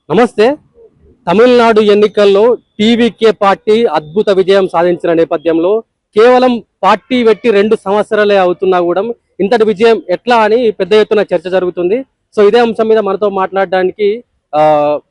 నమస్తే. తమిళనాడు ఎన్నికల్లో TVK party అద్భుత విజయం సాధించిన నేపథ్యంలో కేవలం పార్టీ పెట్టి 2 సంవత్సరాలే అవుతున్నా కూడా ఇంతటి విజయం ఎట్లా అని పెద్ద ఎత్తున చర్చ జరుగుతుంది. సో ఇదే అంశం మీద మనతో మాట్లాడడానికి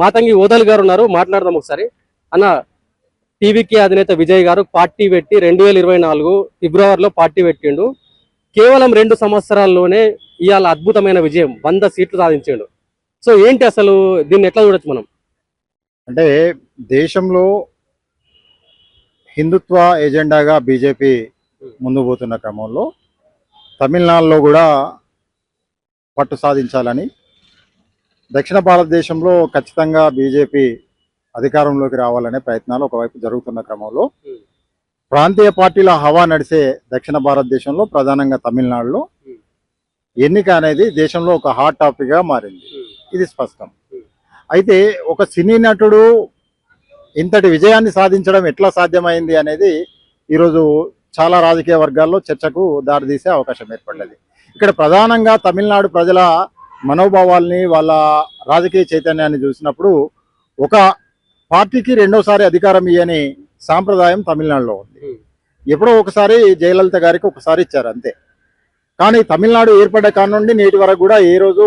మాతంగి ఓదల్ గారు ఉన్నారు. మాట్లాడదాం ఒకసారి. అన్న, టీవీకే అధినేత విజయ్ గారు పార్టీ పెట్టి 2024 ఫిబ్రవరిలో పార్టీ పెట్టిండు. కేవలం 2 సంవత్సరాల్లోనే ఇవాళ అద్భుతమైన విజయం 100 సీట్లు సాధించిండు. సో ఏంటి అసలు దీన్ని ఎట్లా చూడొచ్చు మనం? అంటే దేశంలో హిందుత్వ ఎజెండాగా బీజేపీ ముందుకు పోతున్న క్రమంలో తమిళనాడులో కూడా పట్టు సాధించాలని, దక్షిణ భారతదేశంలో ఖచ్చితంగా బీజేపీ అధికారంలోకి రావాలనే ప్రయత్నాలు ఒకవైపు జరుగుతున్న క్రమంలో ప్రాంతీయ పార్టీల హవా నడిసే దక్షిణ భారతదేశంలో ప్రధానంగా తమిళనాడులో ఎన్నిక అనేది దేశంలో ఒక హాట్ టాపిక్గా మారింది. ఇది స్పష్టం. అయితే ఒక సినీ నటుడు ఇంతటి విజయాన్ని సాధించడం ఎట్లా సాధ్యమైంది అనేది ఈరోజు చాలా రాజకీయ వర్గాల్లో చర్చకు దారితీసే అవకాశం ఏర్పడ్డది. ఇక్కడ ప్రధానంగా తమిళనాడు ప్రజల మనోభావాల్ని, వాళ్ళ రాజకీయ చైతన్యాన్ని చూసినప్పుడు ఒక పార్టీకి రెండోసారి అధికారం ఇయ్యని సాంప్రదాయం తమిళనాడులో ఉంది. ఎప్పుడో ఒకసారి జయలలిత గారికి ఒకసారి ఇచ్చారు అంతే. కానీ తమిళనాడు ఏర్పడ్డ కాడ నుండి నేటి వరకు కూడా ఏ రోజు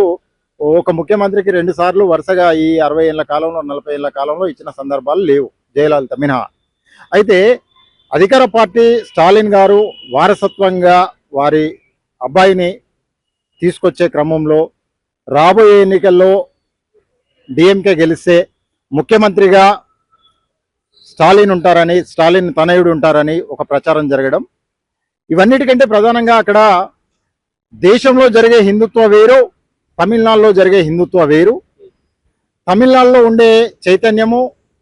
ఒక ముఖ్యమంత్రికి 2 సార్లు వరుసగా ఈ 60 ఏళ్ల కాలంలో 40 ఏళ్ల కాలంలో ఇచ్చిన సందర్భాలు లేవు, జయలలిత మినహా. అయితే అధికార పార్టీ స్టాలిన్ గారు వారసత్వంగా వారి అబ్బాయిని తీసుకొచ్చే క్రమంలో రాబోయే ఎన్నికల్లో డిఎంకే గెలిస్తే ముఖ్యమంత్రిగా స్టాలిన్ ఉంటారని, స్టాలిన్ తనయుడు ఉంటారని ఒక ప్రచారం జరగడం, ఇవన్నిటికంటే ప్రధానంగా అక్కడ దేశంలో జరిగే హిందుత్వ వేరు, తమిళనాడులో జరిగే హిందుత్వ వేరు. తమిళనాడులో ఉండే చైతన్యము,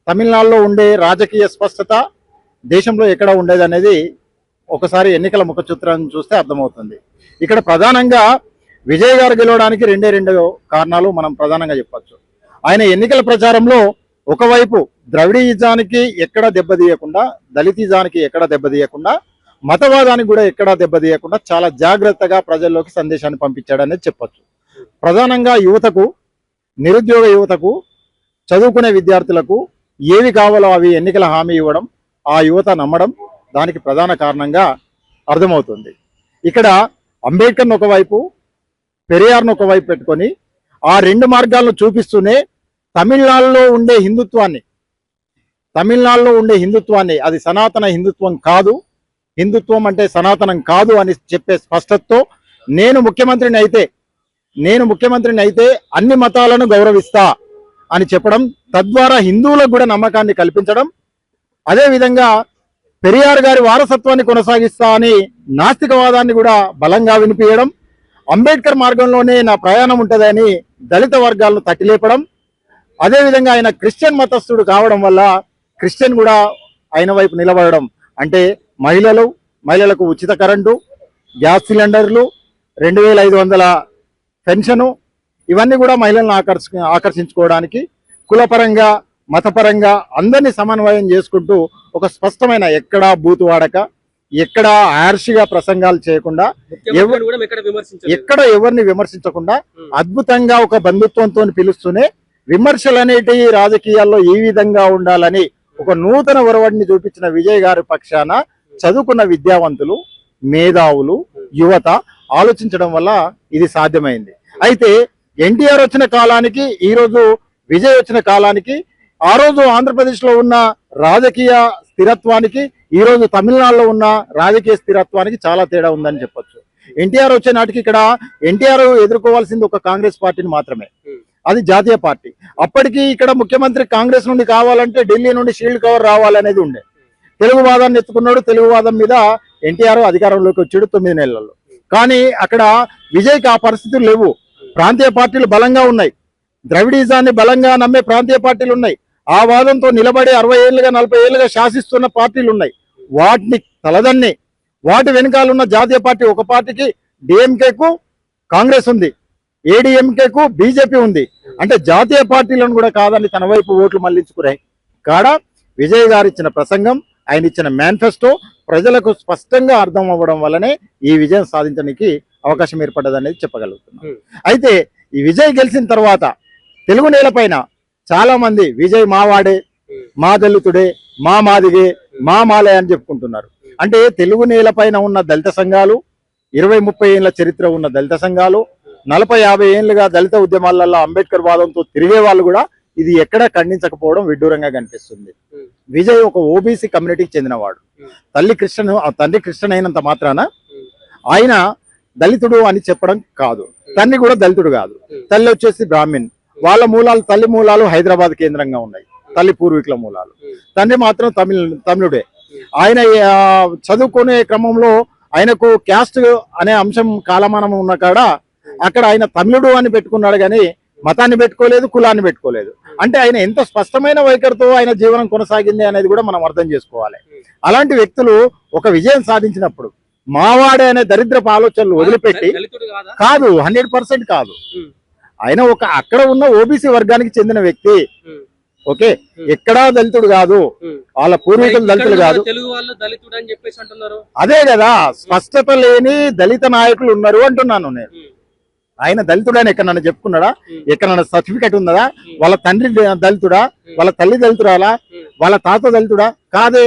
తమిళనాడులో ఉండే రాజకీయ స్పష్టత దేశంలో ఎక్కడ ఉండేది అనేది ఒకసారి ఎన్నికల ముఖ చిత్రాన్ని చూస్తే అర్థమవుతుంది. ఇక్కడ ప్రధానంగా విజయ్ గారు గెలవడానికి 2 కారణాలు మనం ప్రధానంగా చెప్పచ్చు. ఆయన ఎన్నికల ప్రచారంలో ఒకవైపు ద్రవిడీజానికి ఎక్కడ దెబ్బతీయకుండా, దళితీజానికి ఎక్కడ దెబ్బతీయకుండా, మతవాదానికి కూడా ఎక్కడా దెబ్బతీయకుండా చాలా జాగ్రత్తగా ప్రజల్లోకి సందేశాన్ని పంపించాడనేది చెప్పచ్చు. ప్రధానంగా యువతకు, నిరుద్యోగ యువతకు, చదువుకునే విద్యార్థులకు ఏవి కావాలో అవి ఎన్నికల హామీ ఇవ్వడం, ఆ యువత నమ్మడం దానికి ప్రధాన కారణంగా అర్థమవుతుంది. ఇక్కడ అంబేద్కర్ను ఒకవైపు, పెరియార్ను ఒకవైపు పెట్టుకొని ఆ 2 మార్గాలను చూపిస్తూనే తమిళనాడులో ఉండే హిందుత్వాన్ని అది సనాతన హిందుత్వం కాదు, హిందుత్వం అంటే సనాతనం కాదు అని చెప్పే స్పష్టతతో నేను ముఖ్యమంత్రిని అయితే అన్ని మతాలను గౌరవిస్తా అని చెప్పడం, తద్వారా హిందువులకు కూడా నమ్మకాన్ని కల్పించడం, అదేవిధంగా పెరియార్ గారి వారసత్వాన్ని కొనసాగిస్తా అని నాస్తికవాదాన్ని కూడా బలంగా వినిపించడం, అంబేద్కర్ మార్గంలోనే నా ప్రయాణం ఉంటుందని దళిత వర్గాలను తట్టిలేపడం, అదేవిధంగా ఆయన క్రిస్టియన్ మతస్థుడు కావడం వల్ల క్రిస్టియన్ కూడా ఆయన వైపు నిలబడడం, అంటే మహిళలకు ఉచిత కరెంటు, గ్యాస్ సిలిండర్లు, 2500 పెన్షను, ఇవన్నీ కూడా మహిళలను ఆకర్షించుకోవడానికి కులపరంగా, మతపరంగా అందరినీ సమన్వయం చేసుకుంటూ ఒక స్పష్టమైన, ఎక్కడా బూతు వాడక, ఎక్కడా ఆర్షిగా ప్రసంగాలు చేయకుండా, ఎక్కడ ఎవరిని విమర్శించకుండా అద్భుతంగా ఒక బంధుత్వంతో పిలుస్తూనే విమర్శలు అనేటివి రాజకీయాల్లో ఏ విధంగా ఉండాలని ఒక నూతన ఒరవడిని చూపించిన విజయ్ గారి పక్షాన చదువుకున్న విద్యావంతులు, మేధావులు, యువత ఆలోచించడం వల్ల ఇది సాధ్యమైంది. అయితే ఎన్టీఆర్ వచ్చిన కాలానికి, ఈరోజు విజయ్ వచ్చిన కాలానికి, ఆ రోజు ఆంధ్రప్రదేశ్లో ఉన్న రాజకీయ స్థిరత్వానికి, ఈరోజు తమిళనాడులో ఉన్న రాజకీయ స్థిరత్వానికి చాలా తేడా ఉందని చెప్పొచ్చు. ఎన్టీఆర్ వచ్చే నాటికి ఇక్కడ ఎన్టీఆర్ ఎదుర్కోవాల్సింది ఒక కాంగ్రెస్ పార్టీని మాత్రమే, అది జాతీయ పార్టీ. అప్పటికి ఇక్కడ ముఖ్యమంత్రి కాంగ్రెస్ నుండి కావాలంటే ఢిల్లీ నుండి షీల్డ్ కవర్ రావాలనేది ఉండే. తెలుగు వాదాన్ని ఎత్తుకున్నాడు, తెలుగు వాదం మీద ఎన్టీఆర్ అధికారంలోకి వచ్చాడు 9 నెలల్లో. కానీ అక్కడ విజయ్కి ఆ పరిస్థితులు లేవు. ప్రాంతీయ పార్టీలు బలంగా ఉన్నాయి, ద్రవిడీజాన్ని బలంగా నమ్మే ప్రాంతీయ పార్టీలు ఉన్నాయి, ఆ వాదంతో నిలబడి 60 ఏళ్ళుగా 40 ఏళ్ళుగా శాసిస్తున్న పార్టీలు ఉన్నాయి. వాటిని తలదన్ని వాటి వెనకాలన్న జాతీయ పార్టీ, ఒక పార్టీకి డిఎంకేకు కాంగ్రెస్ ఉంది, ఏడీఎంకేకు బీజేపీ ఉంది. అంటే జాతీయ పార్టీలను కూడా కాదని తన వైపు ఓట్లు మళ్లించుకున్నాయి. కాడ విజయ్ గారు ఇచ్చిన ప్రసంగం, ఆయన ఇచ్చిన మేనిఫెస్టో ప్రజలకు స్పష్టంగా అర్థం అవ్వడం వల్లనే ఈ విజయం సాధించడానికి అవకాశం ఏర్పడ్డదనేది చెప్పగలుగుతున్నాం. అయితే ఈ విజయ్ గెలిచిన తర్వాత తెలుగు నేలపైన చాలా మంది విజయ్ మావాడే, మా దళితుడే, మా మాదిగే, మా మాలే అని చెప్పుకుంటున్నారు. అంటే తెలుగు నేలపైన ఉన్న దళిత సంఘాలు, 20-30 ఏళ్ల చరిత్ర ఉన్న దళిత సంఘాలు, 40-50 ఏళ్లుగా దళిత ఉద్యమాలలో అంబేద్కర్ వాదంతో తిరిగే వాళ్ళు కూడా ఇది ఎక్కడా ఖండించకపోవడం విడ్డూరంగా కనిపిస్తుంది. విజయ్ ఒక ఓబీసీ కమ్యూనిటీకి చెందినవాడు. తండ్రి క్రిస్టియన్ అయినంత మాత్రాన ఆయన దళితుడు అని చెప్పడం కాదు. తండ్రి కూడా దళితుడు కాదు. తల్లి వచ్చేసి బ్రాహ్మణ్. వాళ్ళ మూలాలు, తల్లి మూలాలు హైదరాబాద్ కేంద్రంగా ఉన్నాయి. తల్లి పూర్వీకుల మూలాలు. తండ్రి మాత్రం తమిళుడే. ఆయన చదువుకునే క్రమంలో ఆయనకు క్యాస్ట్ అనే అంశం కాలమానం ఉన్న కాడ అక్కడ ఆయన తమిళుడు అని పెట్టుకున్నాడు, కానీ మతాన్ని పెట్టుకోలేదు, కులాన్ని పెట్టుకోలేదు. అంటే ఆయన ఎంత స్పష్టమైన వైఖరితో ఆయన జీవనం కొనసాగింది అనేది కూడా మనం అర్థం చేసుకోవాలి. అలాంటి వ్యక్తులు ఒక విజయం సాధించినప్పుడు మావాడే అనే దరిద్రపు ఆలోచనలు వదిలిపెట్టి, కాదు 100% కాదు, ఆయన ఒక అక్కడ ఉన్న ఓబీసీ వర్గానికి చెందిన వ్యక్తి. ఓకే, ఎక్కడా దళితుడు కాదు, వాళ్ళ పూర్వీకులు దళితులు కాదు. అదే కదా, స్పష్టత లేని దళిత నాయకులు ఉన్నారు అంటున్నాను నేను. ఆయన దళితుడని ఎక్కడన్నా చెప్పుకున్నాడా? ఎక్కడన్నా సర్టిఫికెట్ ఉన్నదా? వాళ్ళ తండ్రి దళితుడా? వాళ్ళ తల్లి దళితురాలా? వాళ్ళ తాత దళితుడా? కాదే.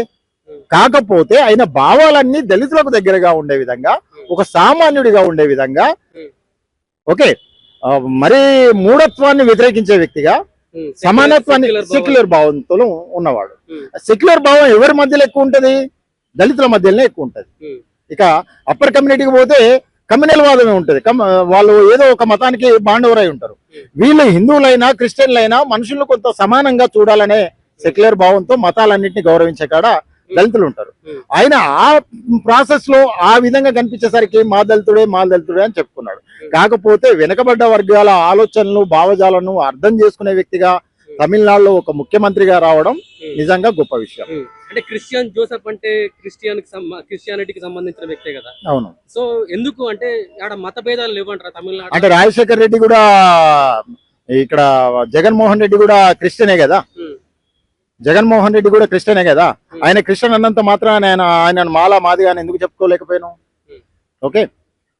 కాకపోతే ఆయన భావాలన్నీ దళితులకు దగ్గరగా ఉండే విధంగా, ఒక సామాన్యుడిగా ఉండే విధంగా, ఓకే, మరి మూఢత్వాన్ని వ్యతిరేకించే వ్యక్తిగా, సమానత్వాన్ని, సెక్యులర్ భావంతో ఉన్నవాడు. సెక్యులర్ భావం ఎవరి మధ్యలో ఎక్కువ ఉంటది? దళితుల మధ్యలోనే ఎక్కువ ఉంటది. ఇక అప్పర్ కమ్యూనిటీకి పోతే కమ్యూనల్ వాదమే ఉంటది. వాళ్ళు ఏదో ఒక మతానికి బాండవరై ఉంటారు. వీళ్ళు హిందువులైనా క్రిస్టియన్లైనా మనుషులను కొంత సమానంగా చూడాలనే సెక్యులర్ భావంతో మతాలన్నింటినీ గౌరవించే కాడ దళితులు ఉంటారు. ఆయన ఆ ప్రాసెస్ లో ఆ విధంగా కనిపించేసరికి మా దళితుడే అని చెప్పుకున్నాడు. కాకపోతే వెనుకబడ్డ వర్గాల ఆలోచనలు, భావజాలను అర్థం చేసుకునే వ్యక్తిగా తమిళనాడులో ఒక ముఖ్యమంత్రిగా రావడం నిజంగా గొప్ప విషయం. అంటే క్రిస్టియన్ జోసెఫ్ అంటే క్రిస్టియానిటీకి సంబంధించిన వ్యక్తే కదా. అవును. సో ఎందుకు అంటే ఆడ మత భేదాలు లేవంటారా తమిళనాడు? అంటే రాజశేఖర్ రెడ్డి కూడా, ఇక్కడ జగన్మోహన్ రెడ్డి కూడా క్రిస్టియనే కదా. జగన్మోహన్ రెడ్డి కూడా క్రిస్టియనే కదా. ఆయన క్రిస్టియన్ అన్నంత మాత్రం ఆయన మాలా మాది అని ఎందుకు చెప్పుకోలేకపోయాను? ఓకే,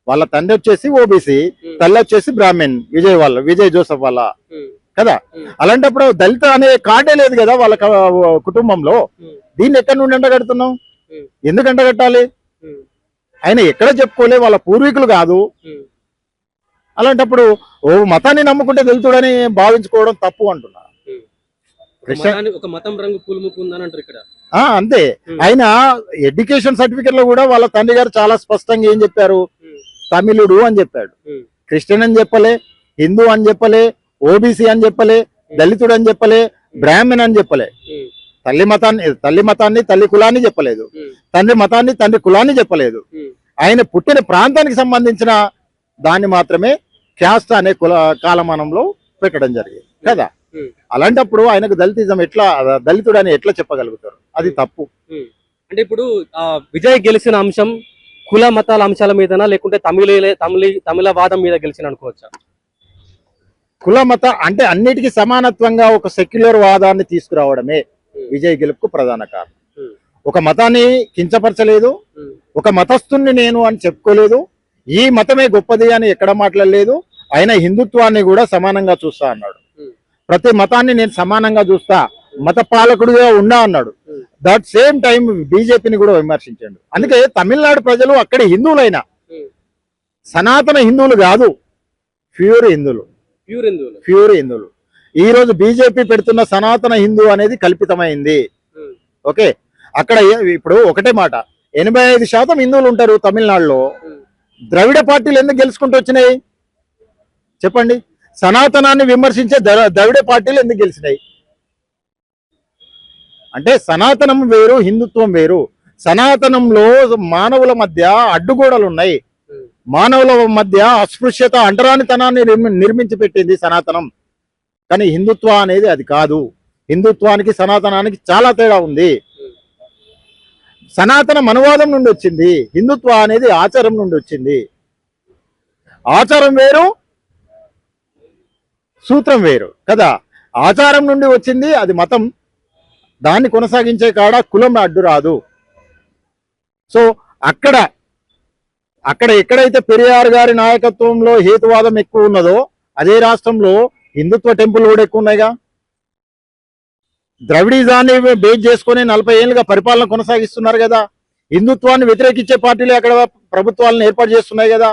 వాళ్ళ తండ్రి వచ్చేసి ఓబీసీ, తల్లి వచ్చేసి బ్రాహ్మణ్, విజయ్ జోసెఫ్ వాళ్ళ కదా. అలాంటప్పుడు దళిత అనే కార్డే లేదు కదా వాళ్ళ కుటుంబంలో. దీన్ని ఎక్కడి నుండి అంటగడుతున్నాం? ఎందుకు అంటగట్టాలి? ఆయన ఎక్కడ చెప్పుకోలే, వాళ్ళ పూర్వీకులు కాదు. అలాంటప్పుడు ఓ మతాన్ని నమ్ముకుంటే దళితుడని భావించుకోవడం తప్పు అంటున్నా. ఒక మతం రంగు పూలుముకుందని అంటారు ఇక్కడ. అంతే. ఆయన ఎడ్యుకేషన్ సర్టిఫికెట్ లో కూడా వాళ్ళ తండ్రి గారు చాలా స్పష్టంగా ఏం చెప్పారు? తమిళుడు అని చెప్పాడు. క్రిస్టియన్ అని చెప్పలే, హిందూ అని చెప్పలే, ఓబీసీ అని చెప్పలే, దళితుడు అని చెప్పలే, బ్రాహ్మణ్ అని చెప్పలే. తల్లి మతాన్ని తల్లి కులాన్ని చెప్పలేదు, తండ్రి మతాన్ని తండ్రి కులాన్ని చెప్పలేదు. ఆయన పుట్టిన ప్రాంతానికి సంబంధించిన దాన్ని మాత్రమే క్యాస్ట్ అనే కాలమానంలో పెట్టడం జరిగింది కదా. అలాంటప్పుడు ఆయనకు దళితిజం దళితుడు అని ఎట్లా చెప్పగలుగుతారు? అది తప్పు. అంటే ఇప్పుడు విజయ్ గెలిచిన అంశం కుల మతాల అంశాల మీదనా, లేకుంటే తమిళ వాదం మీద గెలిచిన అనుకోవచ్చా? కుల మత అంటే అన్నిటికీ సమానత్వంగా ఒక సెక్యులర్ వాదాన్ని తీసుకురావడమే విజయ్ గెలుపుకు ప్రధాన కారణం. ఒక మతాన్ని కించపరచలేదు, ఒక మతస్థుణ్ణి నేను అని చెప్పుకోలేదు, ఈ మతమే గొప్పది అని ఎక్కడ మాట్లాడలేదు. ఆయన హిందుత్వాన్ని కూడా సమానంగా చూస్తా అన్నాడు. ప్రతి మతాన్ని నేను సమానంగా చూస్తా, మత పాలకుడిగా ఉన్నా అన్నాడు. దట్ సేమ్ టైం బీజేపీని కూడా విమర్శించాడు. అందుకే తమిళనాడు ప్రజలు అక్కడ హిందువులైనా సనాతన హిందువులు కాదు, ప్యూర్ హిందువులు. ఈ రోజు బీజేపీ పెడుతున్న సనాతన హిందూ అనేది కల్పితమైంది. ఓకే, అక్కడ ఇప్పుడు ఒకటే మాట, 85% హిందువులు ఉంటారు తమిళనాడులో. ద్రవిడ పార్టీలు ఎందుకు గెలుచుకుంటూ వచ్చినాయి చెప్పండి? సనాతనాన్ని విమర్శించే ద్రవిడ పార్టీలు ఎందుకు గెలిచినాయి అంటే సనాతనం వేరు, హిందుత్వం వేరు. సనాతనంలో మానవుల మధ్య అడ్డుగోడలు ఉన్నాయి, మానవుల మధ్య అస్పృశ్యత, అంటరానితనాన్ని నిర్మించి పెట్టింది సనాతనం. కానీ హిందుత్వ అనేది అది కాదు. హిందుత్వానికి సనాతనానికి చాలా తేడా ఉంది. సనాతన మనవాదం నుండి వచ్చింది, హిందుత్వ అనేది ఆచారం నుండి వచ్చింది. ఆచారం వేరు, సూత్రం వేరు కదా. ఆచారం నుండి వచ్చింది అది మతం, దాన్ని కొనసాగించే కాడ కులం అడ్డు రాదు. సో అక్కడ ఎక్కడైతే పెరియార్ గారి నాయకత్వంలో హేతువాదం ఎక్కువ ఉన్నదో అదే రాష్ట్రంలో హిందుత్వ టెంపుల్ కూడా ఎక్కువ ఉన్నాయిగా. ద్రవిడిజాన్ని బేస్ చేసుకొని 40 ఏళ్ళుగా పరిపాలన కొనసాగిస్తున్నారు కదా. హిందుత్వాన్ని వ్యతిరేకించే పార్టీలు అక్కడ ప్రభుత్వాలను ఏర్పాటు చేస్తున్నాయి కదా.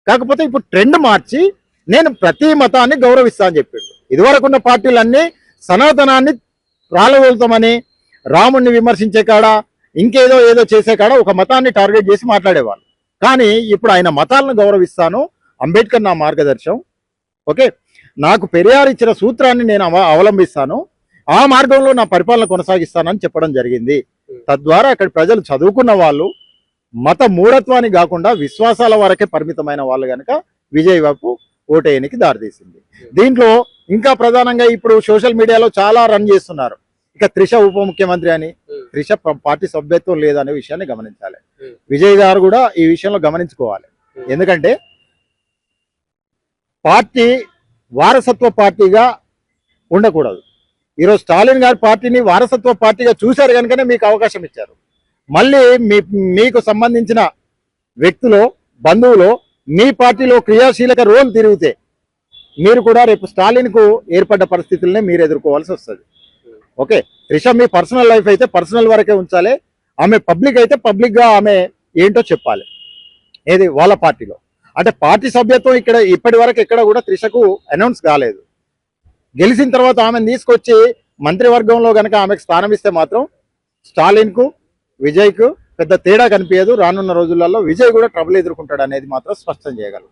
కాకపోతే ఇప్పుడు ట్రెండ్ మార్చి నేను ప్రతి మతాన్ని గౌరవిస్తా అని చెప్పాడు. ఇదివరకు ఉన్న పార్టీలన్నీ సనాతనాన్ని రాళ్ళగొలుతామని, రాముణ్ణి విమర్శించే కాడ, ఇంకేదో ఏదో చేసే కాడ ఒక మతాన్ని టార్గెట్ చేసి మాట్లాడేవాళ్ళు. కానీ ఇప్పుడు ఆయన మతాలను గౌరవిస్తాను, అంబేద్కర్ నా మార్గదర్శనం, ఓకే, నాకు పెరియార్ ఇచ్చిన సూత్రాన్ని నేను అవలంబిస్తాను, ఆ మార్గంలో నా పరిపాలన కొనసాగిస్తానని చెప్పడం జరిగింది. తద్వారా అక్కడ ప్రజలు చదువుకున్న వాళ్ళు, మత మూఢత్వాన్ని కాకుండా విశ్వాసాల వరకే పరిమితమైన వాళ్ళు కనుక విజయ్ వైపు ఓటేయనికి దారితీసింది. దీంట్లో ఇంకా ప్రధానంగా ఇప్పుడు సోషల్ మీడియాలో చాలా రన్ చేస్తున్నారు. ఇక త్రిష ఉప ముఖ్యమంత్రి అని, త్రిష పార్టీ సభ్యత్వం లేదనే విషయాన్ని గమనించాలి. విజయ్ గారు కూడా ఈ విషయంలో గమనించుకోవాలి. ఎందుకంటే పార్టీ వారసత్వ పార్టీగా ఉండకూడదు. ఈరోజు స్టాలిన్ గారి పార్టీని వారసత్వ పార్టీగా చూశారు కనుకనే మీకు అవకాశం ఇచ్చారు. మళ్ళీ మీకు సంబంధించిన వ్యక్తులు, బంధువులు మీ పార్టీలో క్రియాశీలక రోల్ తిరిగితే మీరు కూడా రేపు స్టాలిన్కు ఏర్పడ్డ పరిస్థితులనే మీరు ఎదుర్కోవాల్సి వస్తుంది. ఓకే, త్రిష మీ పర్సనల్ లైఫ్ అయితే పర్సనల్ వరకే ఉంచాలి, ఆమె పబ్లిక్ అయితే పబ్లిక్గా ఆమె ఏంటో చెప్పాలి. ఏది వాళ్ళ పార్టీలో అంటే పార్టీ సభ్యత్వం ఇక్కడ ఇప్పటి వరకు ఎక్కడ కూడా త్రిషకు అనౌన్స్ కాలేదు. గెలిచిన తర్వాత ఆమెను తీసుకొచ్చి మంత్రివర్గంలో కనుక ఆమెకు స్థానం ఇస్తే మాత్రం స్టాలిన్కు విజయ్కు పెద్ద తేడా కనిపించదు. రానున్న రోజులలో విజయ్ కూడా ట్రబుల్ ఎదుర్కొంటాడు అనేది మాత్రం స్పష్టం చేయగలరు.